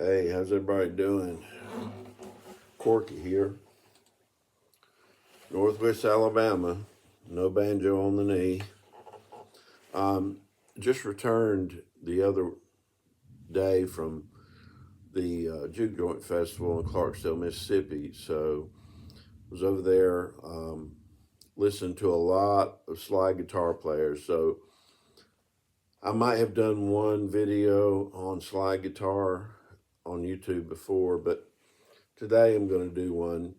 Hey, how's everybody doing? Corky here. Northwest Alabama. No banjo on the knee. Just returned the other day from the Juke Joint Festival in Clarksdale, Mississippi. So was over there, listened to a lot of slide guitar players. So I might have done one video on slide guitar on YouTube before, but today I'm going to do one.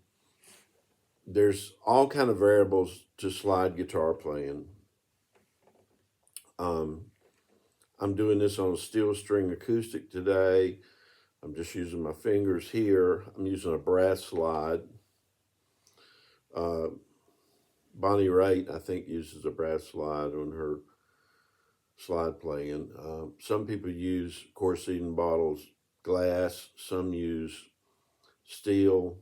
There's all kind of variables to slide guitar playing. I'm doing this on a steel string acoustic today. I'm just using my fingers here. I'm using a brass slide. Bonnie Raitt, I think, uses a brass slide on her slide playing. Some people use Coors Eden bottles, glass. Some use steel.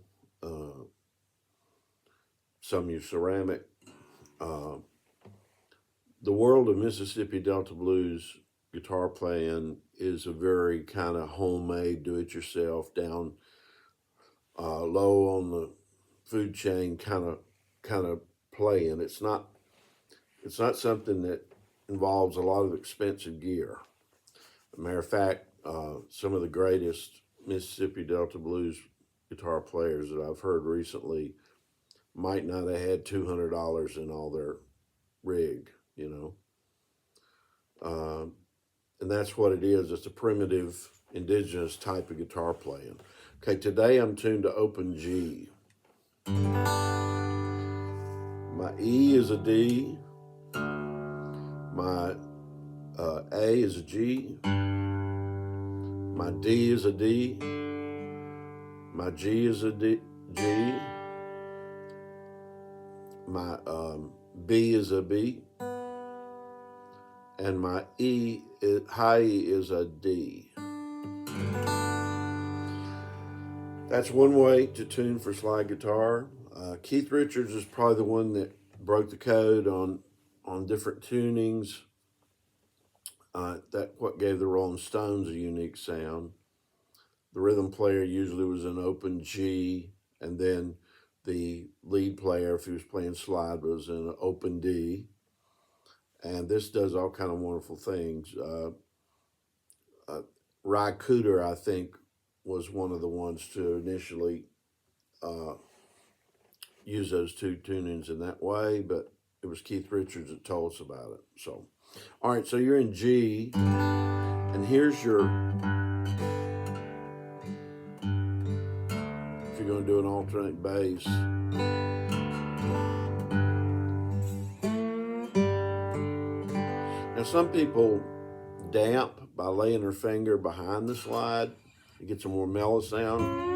Some use ceramic. The world of Mississippi Delta blues guitar playing is a very kind of homemade, do-it-yourself, down low on the food chain kind of playing. It's not something that involves a lot of expensive gear. As a matter of fact, some of the greatest Mississippi Delta blues guitar players that I've heard recently might not have had $200 in all their rig, and that's what it is. It's a primitive, indigenous type of guitar playing. Okay, today I'm tuned to open G. My E is a D. My A is a G. My D is a D. My G is a D. G. My B is a B. And my high E is a D. That's one way to tune for slide guitar. Keith Richards is probably the one that broke the code on different tunings. That what gave the Rolling Stones a unique sound. The rhythm player usually was an open G, and then the lead player, if he was playing slide, was in an open D. And this does all kind of wonderful things. Ry Cooder, I think, was one of the ones to initially use those two tunings in that way, but it was Keith Richards that told us about it. So, all right, so you're in G, and here's your, if you're going to do an alternate bass. Now, some people damp by laying their finger behind the slide. It gets a more mellow sound.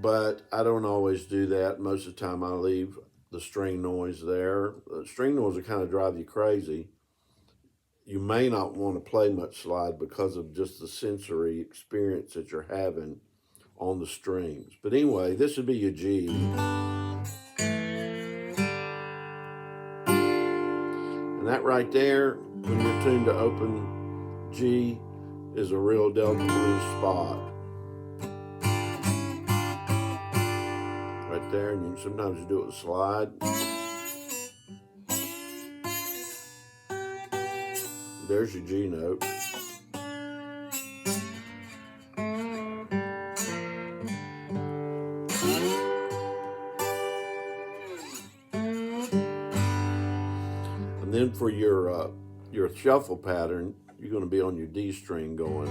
But I don't always do that. Most of the time I leave the string noise there. The string noise will kind of drive you crazy. You may not want to play much slide because of just the sensory experience that you're having on the strings. But anyway, this would be your G. And that right there, when you're tuned to open G, is a real Delta blues spot. Right there, and sometimes you do it with a slide. There's your G note. And then for your shuffle pattern, you're going to be on your D string going.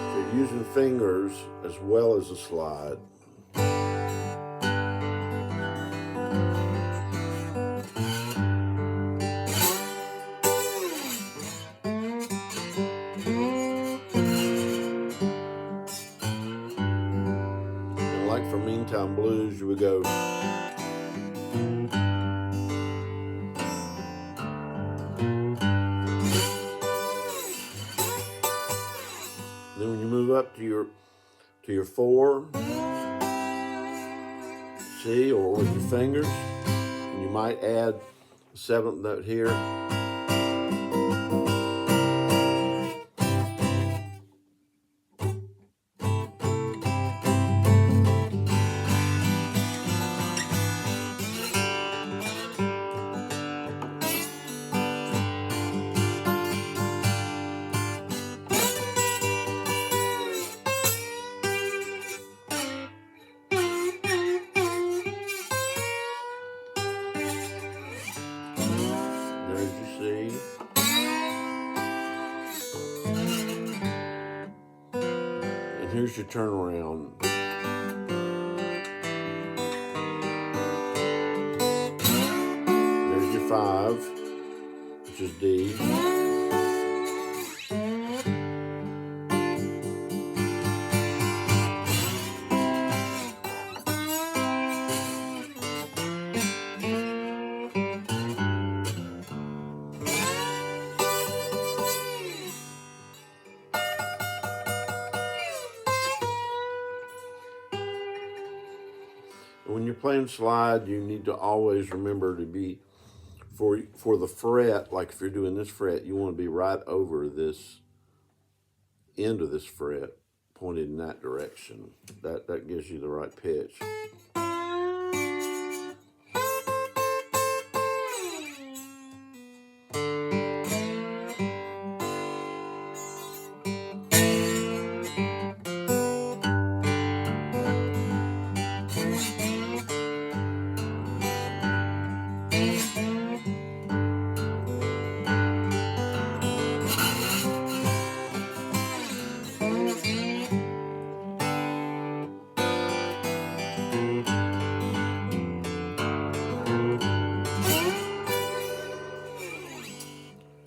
So you're using fingers as well as a slide. And like for Meantime Blues, you would go. Then when you move up to your 4, See, or with your fingers. And you might add a seventh note here. There's your C. And here's your turnaround. There's your 5, which is D. When you're playing slide, you need to always remember to be, for the fret, like if you're doing this fret, you want to be right over this end of this fret, pointed in that direction. That gives you the right pitch.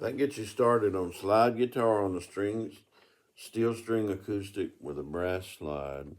That gets you started on slide guitar on the strings, steel string acoustic with a brass slide.